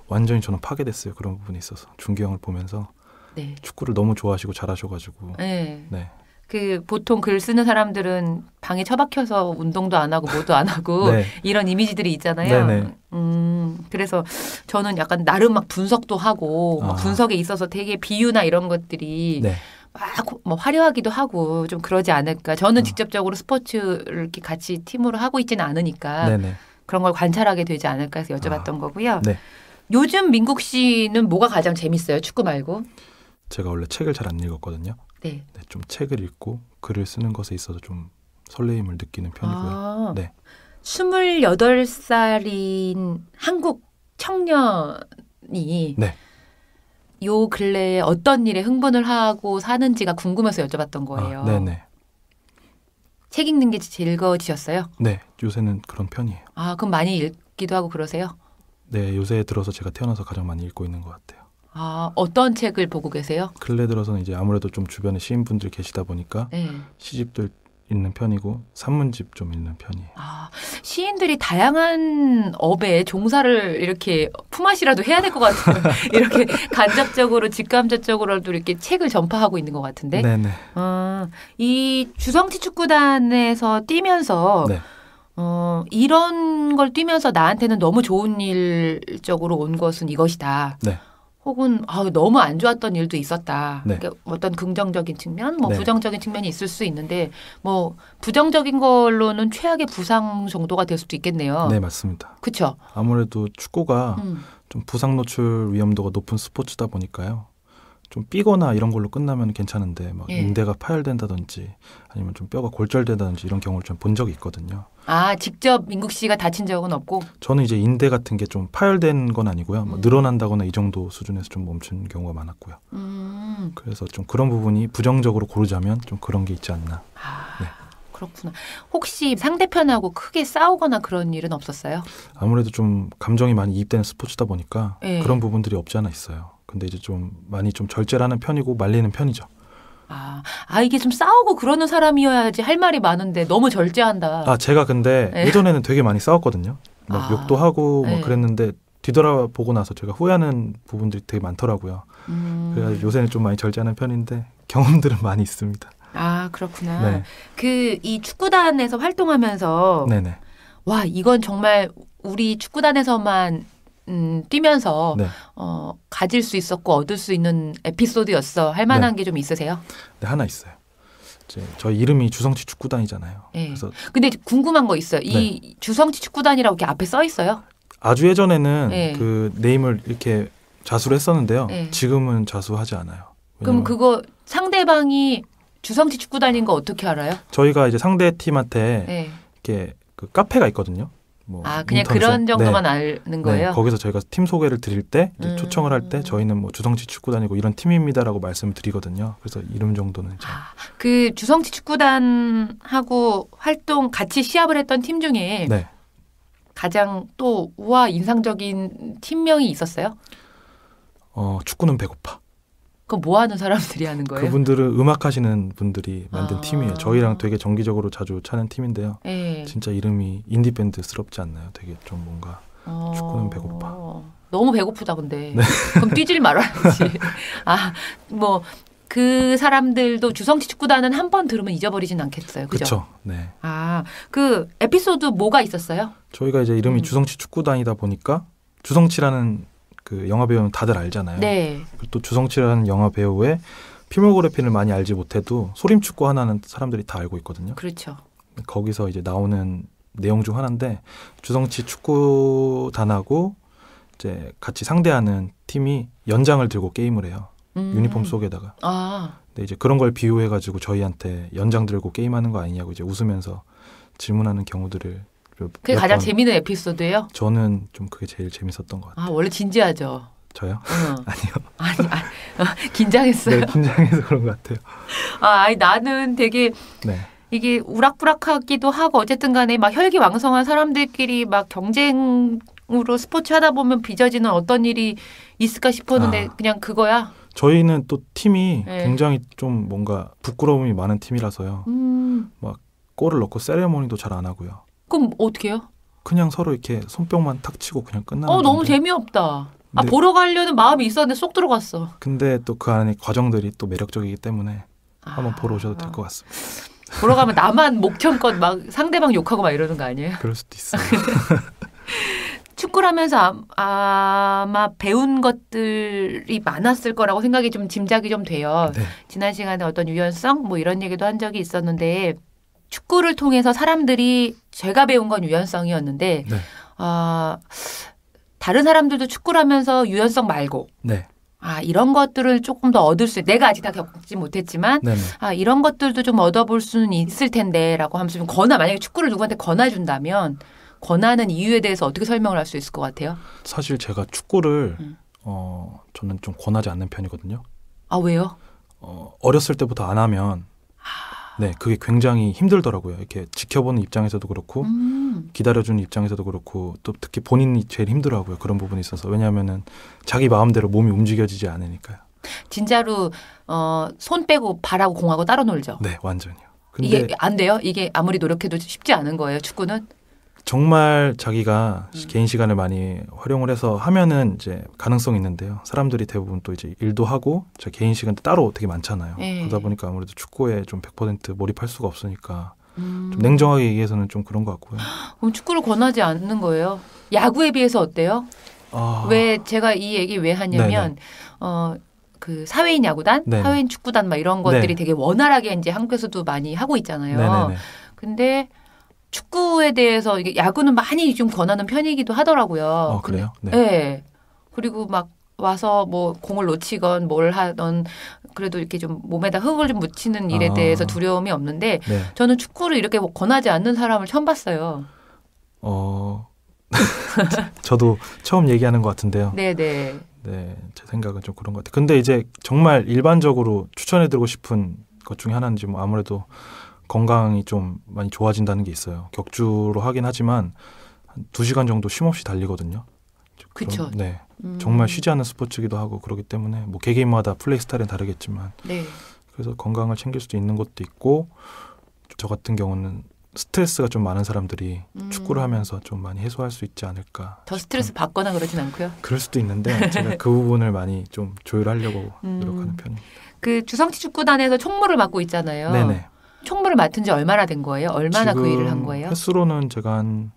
완전히 저는 파괴됐어요. 그런 부분에 있어서. 준기 형을 보면서 네. 축구를 너무 좋아하시고 잘하셔가지고. 네. 네. 그 보통 글 쓰는 사람들은 방에 처박혀서 운동도 안 하고 뭐도 안 하고 네. 이런 이미지들이 있잖아요. 네네. 그래서 저는 약간 나름 막 분석도 하고 막 분석에 있어서 되게 비유나 이런 것들이 네. 막 뭐 화려하기도 하고 좀 그러지 않을까. 저는 직접적으로 스포츠를 이렇게 같이 팀으로 하고 있지는 않으니까 네네. 그런 걸 관찰하게 되지 않을까 해서 여쭤봤던 거고요. 네. 요즘 민국 씨는 뭐가 가장 재밌어요? 축구 말고? 제가 원래 책을 잘 안 읽었거든요. 네. 네, 좀 책을 읽고 글을 쓰는 것에 있어서 좀 설레임을 느끼는 편이고요. 네. 28살인 한국 청년이 네. 요 근래에 어떤 일에 흥분을 하고 사는지가 궁금해서 여쭤봤던 거예요. 네네. 책 읽는 게 즐거워지셨어요? 네. 요새는 그런 편이에요. 그럼 많이 읽기도 하고 그러세요? 네. 요새 들어서 제가 태어나서 가장 많이 읽고 있는 것 같아요. 어떤 책을 보고 계세요? 근래 들어서는 이제 아무래도 좀 주변에 시인분들 계시다 보니까 네. 시집들 읽는 편이고 산문집 좀 읽는 편이에요. 시인들이 다양한 업에 종사를 이렇게 품앗이라도 해야 될 것 같아요. 이렇게 간접적으로 직간접적으로도 이렇게 책을 전파하고 있는 것 같은데. 네네. 이 주성치 축구단에서 뛰면서 네. 이런 걸 뛰면서 나한테는 너무 좋은 일적으로 온 것은 이것이다. 네. 혹은 너무 안 좋았던 일도 있었다. 네. 그러니까 어떤 긍정적인 측면, 네. 부정적인 측면이 있을 수 있는데 부정적인 걸로는 최악의 부상 정도가 될 수도 있겠네요. 네, 맞습니다. 그렇죠. 아무래도 축구가 좀 부상 노출 위험도가 높은 스포츠다 보니까요. 좀 삐거나 이런 걸로 끝나면 괜찮은데 막 인대가 파열된다든지 아니면 좀 뼈가 골절된다든지 이런 경우를 좀 본 적이 있거든요. 직접 민국 씨가 다친 적은 없고? 저는 이제 인대 같은 게 좀 파열된 건 아니고요. 뭐 늘어난다거나 이 정도 수준에서 좀 멈춘 경우가 많았고요. 그래서 좀 그런 부분이 부정적으로 고르자면 좀 그런 게 있지 않나. 네. 그렇구나. 혹시 상대편하고 크게 싸우거나 그런 일은 없었어요? 아무래도 좀 감정이 많이 이입되는 스포츠다 보니까 네. 그런 부분들이 없지 않아 있어요. 근데 이제 좀 많이 좀 절제를 하는 편이고 말리는 편이죠. 이게 좀 싸우고 그러는 사람이어야지 할 말이 많은데 너무 절제한다. 제가 근데 네. 예전에는 되게 많이 싸웠거든요. 막 욕도 하고 네. 막 그랬는데 뒤돌아보고 나서 제가 후회하는 부분들이 되게 많더라고요. 그래서 요새는 좀 많이 절제하는 편인데 경험들은 많이 있습니다. 그렇구나. 네. 이 축구단에서 활동하면서 네네. 와, 이건 정말 우리 축구단에서만 뛰면서 네. 가질 수 있었고 얻을 수 있는 에피소드였어. 할 만한 게 좀 있으세요? 네, 하나 있어요. 저희 이름이 주성치 축구단이잖아요. 네. 그래서 근데 궁금한 거 있어요. 이 주성치 축구단이라고 이렇게 앞에 써 있어요? 아주 예전에는 네. 그 네임을 이렇게 자수를 했었는데요. 네. 지금은 자수하지 않아요. 그럼 그거 상대방이 주성치 축구단인 거 어떻게 알아요? 저희가 이제 상대 팀한테 네. 이렇게 그 카페가 있거든요. 뭐 그냥 인터넷에. 그런 정도만 네. 아는 거예요? 네, 거기서 저희가 팀 소개를 드릴 때 이제 초청을 할 때 저희는 뭐 주성치 축구단이고 이런 팀입니다라고 말씀을 드리거든요. 그래서 이름 정도는 이제 그 주성치 축구단하고 활동 같이 시합을 했던 팀 중에 네. 가장 또 우와 인상적인 팀명이 있었어요? 축구는 배고파. 그럼 뭐 하는 사람들이 하는 거예요? 그분들은 음악 하시는 분들이 만든 팀이에요. 저희랑 되게 정기적으로 자주 차는 팀인데요. 네. 진짜 이름이 인디밴드스럽지 않나요? 되게 좀 뭔가 축구는 배고파. 너무 배고프다 근데. 네. 그럼 뛰질 말아야지. 뭐 그 사람들도 주성치 축구단은 한 번 들으면 잊어버리진 않겠어요. 그죠? 그렇죠. 네. 그 에피소드 뭐가 있었어요? 저희가 이제 이름이 주성치 축구단이다 보니까 주성치라는 그 영화 배우는 다들 알잖아요. 네. 그리고 또 주성치라는 영화 배우의 필모그래피를 많이 알지 못해도 소림축구 하나는 사람들이 다 알고 있거든요. 그렇죠. 거기서 이제 나오는 내용 중 하나인데 주성치 축구단하고 이제 같이 상대하는 팀이 연장을 들고 게임을 해요. 유니폼 속에다가. 근데 이제 그런 걸 비유해가지고 저희한테 연장 들고 게임하는 거 아니냐고 이제 웃으면서 질문하는 경우들을. 그게 가장 재미있는 에피소드예요? 저는 좀 그게 제일 재밌었던 것 같아요. 원래 진지하죠. 저요? 아니요. 긴장했어요. 네, 긴장해서 그런 것 같아요. 나는 되게 이게 우락부락하기도 하고 어쨌든 간에 막 혈기왕성한 사람들끼리 막 경쟁으로 스포츠 하다 보면 빚어지는 어떤 일이 있을까 싶었는데 그냥 그거야? 저희는 또 팀이 굉장히 좀 뭔가 부끄러움이 많은 팀이라서요. 막 골을 넣고 세레모니도 잘 안 하고요. 그럼 어떻게 해요? 그냥 서로 이렇게 손뼉만 탁 치고 그냥 끝나는 너무 재미없다. 보러 가려는 마음이 있었는데 쏙 들어갔어. 근데 또 그 안에 과정들이 또 매력적이기 때문에 한번 보러 오셔도 될 것 같습니다. 보러 가면 나만 목청껏 막 상대방 욕하고 막 이러는 거 아니에요? 그럴 수도 있어요. 축구를 하면서 아마 배운 것들이 많았을 거라고 생각이 좀 짐작이 좀 돼요. 네. 지난 시간에 어떤 유연성 뭐 이런 얘기도 한 적이 있었는데 축구를 통해서 사람들이 제가 배운 건 유연성이었는데 다른 사람들도 축구를 하면서 유연성 말고 이런 것들을 조금 더 얻을 수 내가 아직 다 겪지 못했지만 이런 것들도 좀 얻어볼 수는 있을 텐데라고 하면서 좀 만약에 축구를 누구한테 권해준다면 권하는 이유에 대해서 어떻게 설명을 할 수 있을 것 같아요? 사실 제가 축구를 저는 좀 권하지 않는 편이거든요. 왜요? 어렸을 때부터 안 하면 그게 굉장히 힘들더라고요. 이렇게 지켜보는 입장에서도 그렇고 기다려주는 입장에서도 그렇고 또 특히 본인이 제일 힘들어하고요. 그런 부분이 있어서. 왜냐하면은 자기 마음대로 몸이 움직여지지 않으니까요. 진짜로 손 빼고 발하고 공하고 따로 놀죠? 네, 완전히요. 근데 이게 안 돼요? 이게 아무리 노력해도 쉽지 않은 거예요, 축구는? 정말 자기가 개인 시간을 많이 활용을 해서 하면은 이제 가능성이 있는데요. 사람들이 대부분 또 이제 일도 하고 저 개인 시간도 따로 되게 많잖아요. 그러다 보니까 아무래도 축구에 좀 100% 몰입할 수가 없으니까 좀 냉정하게 얘기해서는 좀 그런 것 같고요. 그럼 축구를 권하지 않는 거예요? 야구에 비해서 어때요? 왜 제가 이 얘기 왜 하냐면 그 사회인 야구단, 사회인 축구단 막 이런 것들이 되게 원활하게 이제 한국에서도 많이 하고 있잖아요. 근데 축구에 대해서 이게 야구는 많이 좀 권하는 편이기도 하더라고요. 그래요? 네. 그리고 막 와서 뭐 공을 놓치건 뭘 하던 그래도 이렇게 좀 몸에다 흙을 좀 묻히는 일에 대해서 두려움이 없는데 저는 축구를 이렇게 권하지 않는 사람을 처음 봤어요. 저도 처음 얘기하는 것 같은데요. 네네. 네, 제 생각은 좀 그런 것 같아요. 근데 이제 정말 일반적으로 추천해드리고 싶은 것 중에 하나는 뭐 아무래도 건강이 좀 많이 좋아진다는 게 있어요. 격주로 하긴 하지만 한 2시간 정도 쉼없이 달리거든요. 그렇죠. 정말 쉬지 않는 스포츠기도 하고 그렇기 때문에 뭐 개개인마다 플레이 스타일은 다르겠지만 그래서 건강을 챙길 수도 있는 것도 있고 저 같은 경우는 스트레스가 좀 많은 사람들이 축구를 하면서 좀 많이 해소할 수 있지 않을까. 더 스트레스 받거나 그러진 않고요. 그럴 수도 있는데 제가 그 부분을 많이 좀 조율하려고 노력하는 편입니다. 그 주성치 축구단에서 총무를 맡고 있잖아요. 네네. 총무를 맡은 지 얼마나 된 거예요? 얼마나 그 일을 한 거예요? 횟수로는 제가 한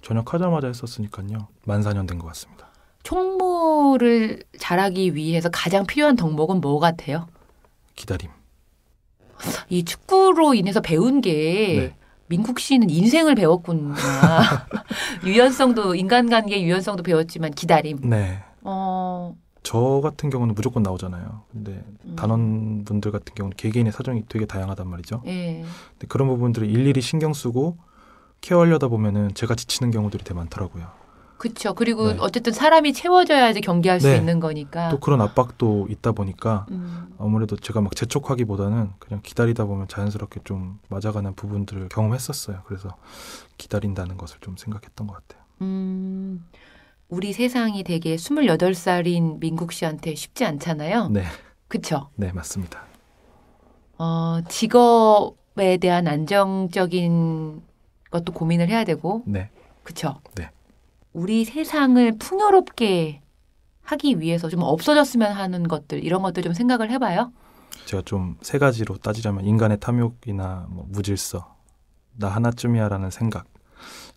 전역하자마자 했었으니까요. 만 4년 된 것 같습니다. 총무를 잘하기 위해서 가장 필요한 덕목은 뭐 같아요? 기다림. 이 축구로 인해서 배운 게 네. 민국 씨는 인생을 배웠구나. 유연성도 인간관계의 유연성도 배웠지만 기다림. 네. 저 같은 경우는 무조건 나오잖아요. 근데 단원분들 같은 경우는 개개인의 사정이 되게 다양하단 말이죠. 예. 근데 그런 부분들을 일일이 신경 쓰고 케어하려다 보면은 제가 지치는 경우들이 되게 많더라고요. 그렇죠. 그리고 네. 어쨌든 사람이 채워져야지 경기할 수 네. 있는 거니까. 또 그런 압박도 있다 보니까 아무래도 제가 막 재촉하기보다는 그냥 기다리다 보면 자연스럽게 좀 맞아가는 부분들을 경험했었어요. 그래서 기다린다는 것을 좀 생각했던 것 같아요. 우리 세상이 되게 28살인 민국 씨한테 쉽지 않잖아요. 네. 그렇죠. 네, 맞습니다. 직업에 대한 안정적인 것도 고민을 해야 되고. 네. 그렇죠. 네. 우리 세상을 풍요롭게 하기 위해서 좀 없어졌으면 하는 것들 이런 것들 좀 생각을 해봐요. 제가 좀 세 가지로 따지자면 인간의 탐욕이나 뭐 무질서, 나 하나쯤이야라는 생각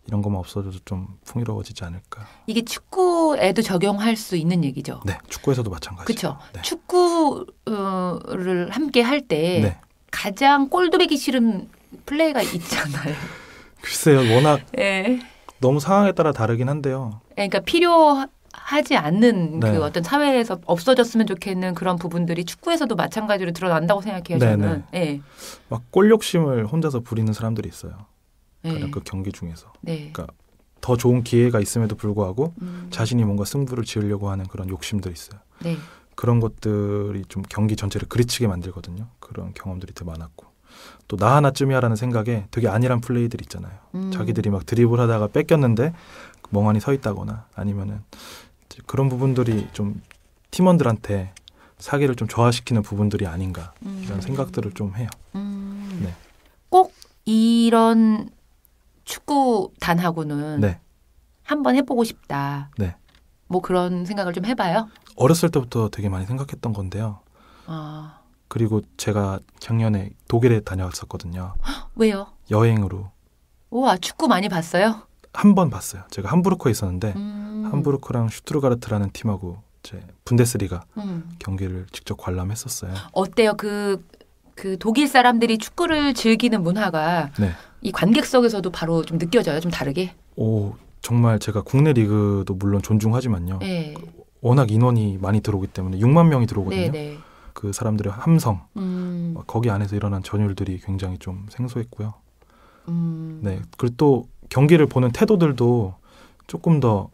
이런 것만 없어져도 좀 풍요로워지지 않을까. 이게 축구에도 적용할 수 있는 얘기죠. 네, 축구에서도 마찬가지죠. 그렇죠. 네. 축구를 함께 할 때 네. 가장 꼴도배기 싫은 플레이가 있잖아요. 글쎄요, 워낙 네. 너무 상황에 따라 다르긴 한데요. 그러니까 필요하지 않는 네. 그 어떤 사회에서 없어졌으면 좋겠는 그런 부분들이 축구에서도 마찬가지로 드러난다고 생각해요. 저는. 네. 막 골 욕심을 혼자서 부리는 사람들이 있어요. 네. 가령 그 경기 중에서. 네. 그러니까 더 좋은 기회가 있음에도 불구하고 자신이 뭔가 승부를 지으려고 하는 그런 욕심들이 있어요. 네. 그런 것들이 좀 경기 전체를 그르치게 만들거든요. 그런 경험들이 되게 많았고. 또 나 하나쯤이야라는 생각에 되게 안일한 플레이들 있잖아요. 자기들이 막 드리블하다가 뺏겼는데 멍하니 서 있다거나 아니면은 그런 부분들이 좀 팀원들한테 사기를 좀 저하시키는 부분들이 아닌가 이런 생각들을 좀 해요. 네. 꼭 이런 축구단하고는 네. 한번 해보고 싶다. 네. 뭐 그런 생각을 좀 해봐요. 어렸을 때부터 되게 많이 생각했던 건데요. 아, 그리고 제가 작년에 독일에 다녀왔었거든요. 왜요? 여행으로. 우와, 축구 많이 봤어요? 한 번 봤어요. 제가 함부르크에 있었는데 함부르크랑 슈투르가르트라는 팀하고 제 분데스리가 경기를 직접 관람했었어요. 어때요? 그 독일 사람들이 축구를 즐기는 문화가 네. 이 관객석에서도 바로 좀 느껴져요? 좀 다르게? 오, 정말 제가 국내 리그도 물론 존중하지만요. 네. 워낙 인원이 많이 들어오기 때문에 6만 명이 들어오거든요. 네. 그 사람들의 함성, 거기 안에서 일어난 전율들이 굉장히 좀 생소했고요. 네, 그리고 또 경기를 보는 태도들도 조금 더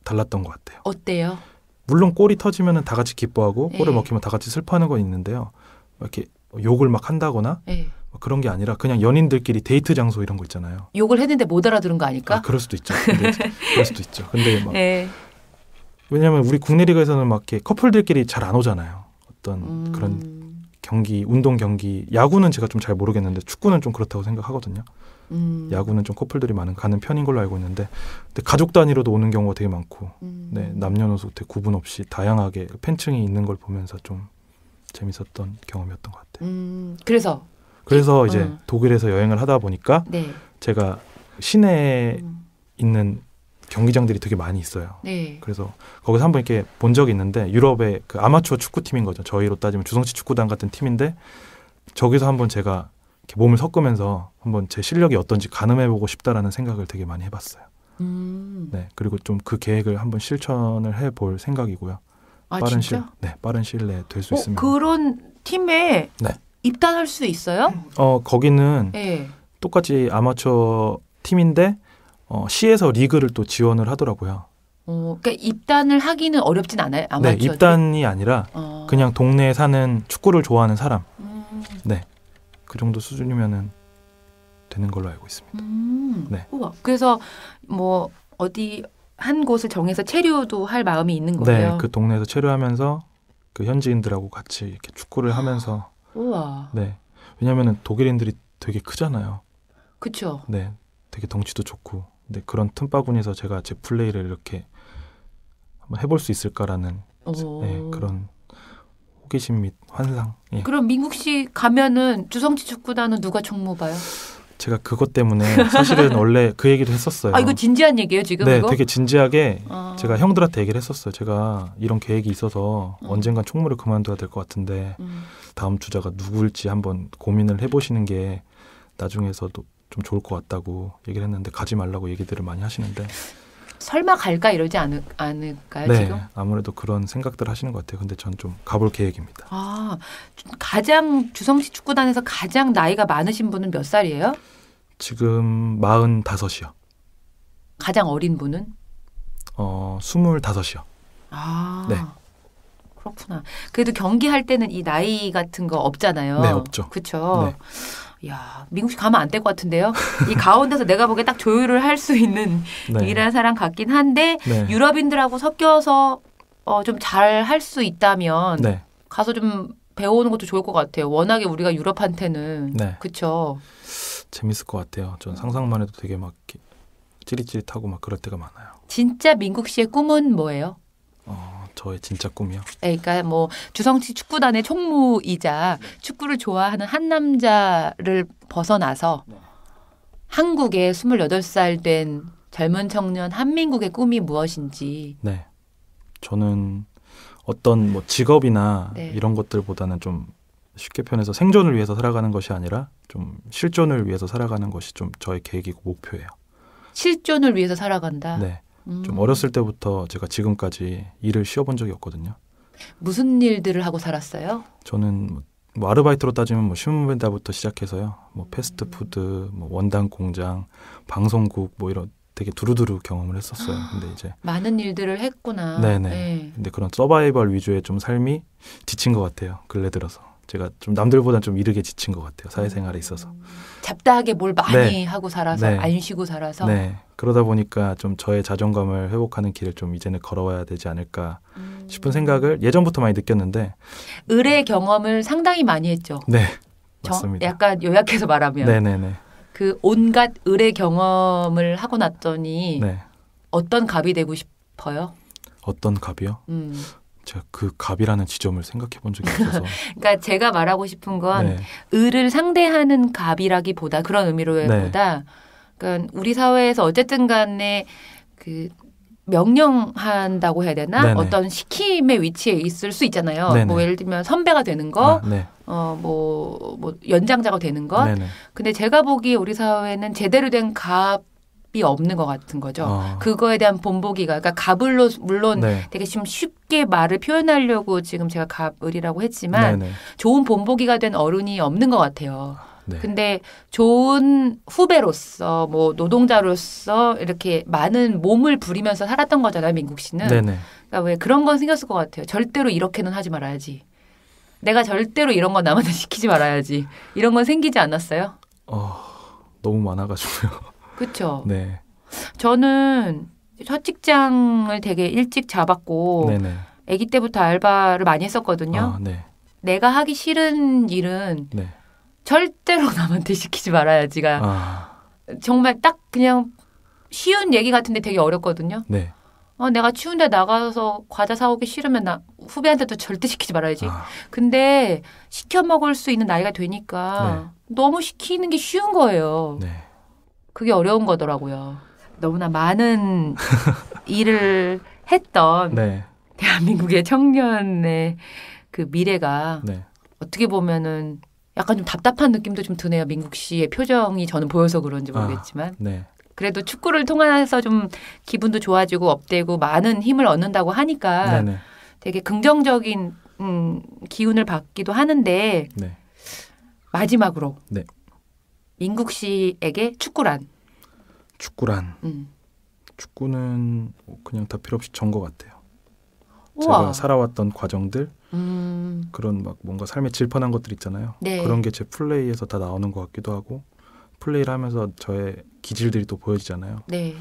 달랐던 것 같아요. 어때요? 물론 골이 터지면 다 같이 기뻐하고 골을 네. 먹히면 다 같이 슬퍼하는 건 있는데요. 이렇게 욕을 막 한다거나 네. 그런 게 아니라 그냥 연인들끼리 데이트 장소 이런 거 있잖아요. 욕을 했는데 못 알아들은 거 아닐까? 아, 그럴 수도 있죠. 근데 그럴 수도 있죠. 근데 막 네. 왜냐하면 우리 국내 리그에서는 막 이렇게 커플들끼리 잘 안 오잖아요. 어떤 그런 경기, 운동 경기, 야구는 제가 좀 잘 모르겠는데 축구는 좀 그렇다고 생각하거든요. 야구는 좀 커플들이 가는 편인 걸로 알고 있는데, 근데 가족 단위로도 오는 경우가 되게 많고, 네, 남녀노소 되게 구분 없이 다양하게 팬층이 있는 걸 보면서 좀 재밌었던 경험이었던 것 같아요. 그래서 이제 독일에서 여행을 하다 보니까 네. 제가 시내에 있는 경기장들이 되게 많이 있어요. 네. 그래서 거기서 한번 이렇게 본 적이 있는데 유럽의 그 아마추어 축구팀인 거죠. 저희로 따지면 주성치 축구단 같은 팀인데 저기서 한번 제가 이렇게 몸을 섞으면서 한번 제 실력이 어떤지 가늠해보고 싶다라는 생각을 되게 많이 해봤어요. 네. 그리고 좀 그 계획을 한번 실천을 해볼 생각이고요. 아, 빠른 진짜? 빠른 시일 내에 될 수 있으면. 그런 팀에 네. 입단할 수 있어요? 거기는 네. 똑같이 아마추어 팀인데 시에서 리그를 또 지원을 하더라고요. 그러니까 입단을 하기는 어렵진 않아요? 네, 아마추어들이? 입단이 아니라 그냥 동네에 사는 축구를 좋아하는 사람. 네, 그 정도 수준이면은 되는 걸로 알고 있습니다. 네. 우와. 그래서 뭐 어디 한 곳을 정해서 체류도 할 마음이 있는 거예요? 네, 그 동네에서 체류하면서 그 현지인들하고 같이 이렇게 축구를 하면서 우와. 네. 왜냐면은 독일인들이 되게 크잖아요. 그쵸. 네. 되게 덩치도 좋고. 근데 그런 틈바구니에서 제가 제 플레이를 이렇게 한번 해볼 수 있을까라는 네, 그런 호기심 및 환상. 예. 그럼 민국씨 가면은 주성치 축구단은 누가 총무 봐요? 제가 그것 때문에 사실은 원래 그 얘기를 했었어요. 아, 이거 진지한 얘기예요 지금? 네, 이거? 되게 진지하게 제가 형들한테 얘기를 했었어요. 제가 이런 계획이 있어서 언젠간 총무를 그만둬야 될 것 같은데 다음 주자가 누구일지 한번 고민을 해보시는 게 나중에서도 좀 좋을 것 같다고 얘기를 했는데 가지 말라고 얘기들을 많이 하시는데 설마 갈까 이러지 않을까요 네, 지금? 아무래도 그런 생각들을 하시는 것 같아요. 근데 전 좀 가볼 계획입니다. 아, 가장 주성치 축구단에서 가장 나이가 많으신 분은 몇 살이에요? 지금 45이요. 가장 어린 분은? 25이요. 아, 네. 그렇구나. 그래도 경기할 때는 이 나이 같은 거 없잖아요. 네, 없죠. 그렇죠. 야, 민국 씨 가면 안 될 것 같은데요. 이 가운데서 내가 보기에 딱 조율을 할 수 있는 네. 일하는 사람 같긴 한데 네. 유럽인들하고 섞여서 좀 잘 할 수 있다면 네. 가서 좀 배워오는 것도 좋을 것 같아요. 워낙에 우리가 유럽한테는 네. 그렇죠. 재밌을 것 같아요. 전 상상만 해도 되게 막 이렇게 찌릿찌릿하고 막 그럴 때가 많아요. 진짜 민국 씨의 꿈은 뭐예요? 저의 진짜 꿈이요. 그러니까 뭐 주성치 축구단의 총무이자 축구를 좋아하는 한 남자를 벗어나서 한국의 28살 된 젊은 청년 한민국의 꿈이 무엇인지. 네. 저는 어떤 뭐 직업이나 네. 이런 것들보다는 좀 쉽게 표현해서 생존을 위해서 살아가는 것이 아니라 좀 실존을 위해서 살아가는 것이 좀 저의 계획이고 목표예요. 실존을 위해서 살아간다. 네. 좀 어렸을 때부터 제가 지금까지 일을 쉬어본 적이 없거든요. 무슨 일들을 하고 살았어요? 저는 뭐 아르바이트로 따지면 뭐 신문배달부터 시작해서요. 뭐 패스트푸드, 뭐 원단 공장, 방송국 뭐 이런 되게 두루두루 경험을 했었어요. 근데 이제 많은 일들을 했구나. 네네. 네. 근데 그런 서바이벌 위주의 좀 삶이 지친 것 같아요. 근래 들어서 제가 좀 남들보다는 좀 이르게 지친 것 같아요. 사회생활에 있어서. 잡다하게 뭘 많이 네. 하고 살아서 네. 안 쉬고 살아서. 네. 그러다 보니까 좀 저의 자존감을 회복하는 길을 좀 이제는 걸어와야 되지 않을까 싶은 생각을 예전부터 많이 느꼈는데 의뢰 경험을 상당히 많이 했죠. 네. 맞습니다. 약간 요약해서 말하면 네네네. 그 온갖 의뢰 경험을 하고 났더니 네. 어떤 갑이 되고 싶어요? 어떤 갑이요? 제가 그 갑이라는 지점을 생각해 본 적이 없어서. 그러니까 제가 말하고 싶은 건 네. 을을 상대하는 갑이라기보다 그런 의미로보다 그러니까 우리 사회에서 어쨌든 간에 그 명령한다고 해야 되나? 네네. 어떤 시킴의 위치에 있을 수 있잖아요. 네네. 뭐 예를 들면 선배가 되는 거, 네. 뭐 연장자가 되는 것. 네네. 근데 제가 보기에 우리 사회는 제대로 된 갑이 없는 것 같은 거죠. 그거에 대한 본보기가 그러니까 갑을로 물론 네. 되게 좀 쉽게 말을 표현하려고 지금 제가 갑을이라고 했지만 네네. 좋은 본보기가 된 어른이 없는 것 같아요. 네. 근데 좋은 후배로서 뭐 노동자로서 이렇게 많은 몸을 부리면서 살았던 거잖아요, 민국 씨는. 네네. 그러니까 왜 그런 건 생겼을 것 같아요. 절대로 이렇게는 하지 말아야지. 내가 절대로 이런 건 남한테 시키지 말아야지. 이런 건 생기지 않았어요? 너무 많아가지고요. 그렇죠. 네. 저는 첫 직장을 되게 일찍 잡았고 네네. 아기 때부터 알바를 많이 했었거든요. 네. 내가 하기 싫은 일은 네. 절대로 남한테 시키지 말아야지가 정말 딱 그냥 쉬운 얘기 같은데 되게 어렵거든요. 네. 내가 추운데 나가서 과자 사오기 싫으면 나 후배한테도 절대 시키지 말아야지. 근데 시켜 먹을 수 있는 나이가 되니까 너무 시키는 게 쉬운 거예요. 네. 그게 어려운 거더라고요. 너무나 많은 일을 했던 네. 대한민국의 청년의 그 미래가 네. 어떻게 보면은 약간 좀 답답한 느낌도 좀 드네요. 민국 씨의 표정이 저는 보여서 그런지 모르겠지만. 네. 그래도 축구를 통해서 좀 기분도 좋아지고 업되고 많은 힘을 얻는다고 하니까 네네. 되게 긍정적인 기운을 받기도 하는데 네. 마지막으로 네. 민국 씨에게 축구란? 축구란. 축구는 그냥 다 필요 없이 전 것 같아요. 우와. 제가 살아왔던 과정들 그런 막 뭔가 삶의 질펀한 것들 있잖아요. 네. 그런 게 제 플레이에서 다 나오는 것 같기도 하고 플레이를 하면서 저의 기질들이 또 보여지잖아요. 네.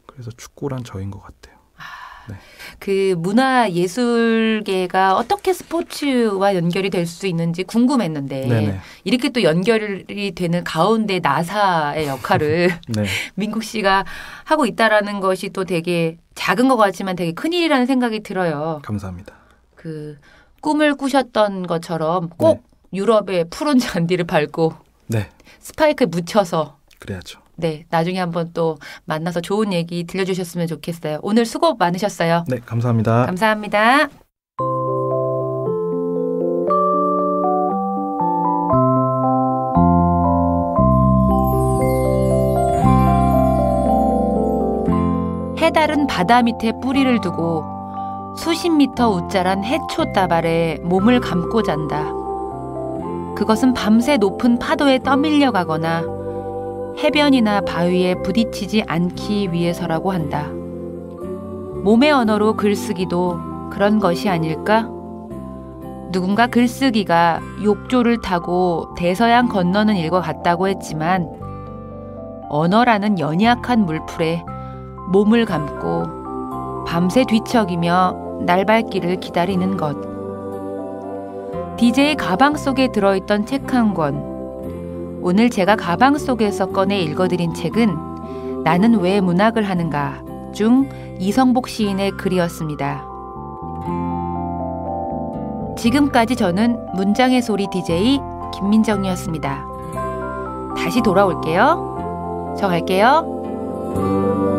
그래서 축구란 저인 것 같아요. 네. 그 문화 예술계가 어떻게 스포츠와 연결이 될 수 있는지 궁금했는데 네네. 이렇게 또 연결이 되는 가운데 나사의 역할을 네. 민국 씨가 하고 있다라는 것이 또 되게 작은 것 같지만 되게 큰일이라는 생각이 들어요. 감사합니다. 그 꿈을 꾸셨던 것처럼 꼭 유럽의 푸른 잔디를 밟고 네. 스파이크에 묻혀서 그래야죠. 네, 나중에 한번 또 만나서 좋은 얘기 들려주셨으면 좋겠어요. 오늘 수고 많으셨어요. 네, 감사합니다. 감사합니다. 해달은 바다 밑에 뿌리를 두고 수십 미터 우짜란 해초 다발에 몸을 감고 잔다. 그것은 밤새 높은 파도에 떠밀려 가거나 해변이나 바위에 부딪히지 않기 위해서라고 한다. 몸의 언어로 글쓰기도 그런 것이 아닐까? 누군가 글쓰기가 욕조를 타고 대서양 건너는 일과 같다고 했지만 언어라는 연약한 물풀에 몸을 감고 밤새 뒤척이며 날발길을 기다리는 것. DJ 가방 속에 들어있던 책 한 권. 오늘 제가 가방 속에서 꺼내 읽어드린 책은 나는 왜 문학을 하는가 중 이성복 시인의 글이었습니다. 지금까지 저는 문장의 소리 DJ 김민정이었습니다. 다시 돌아올게요. 저 갈게요.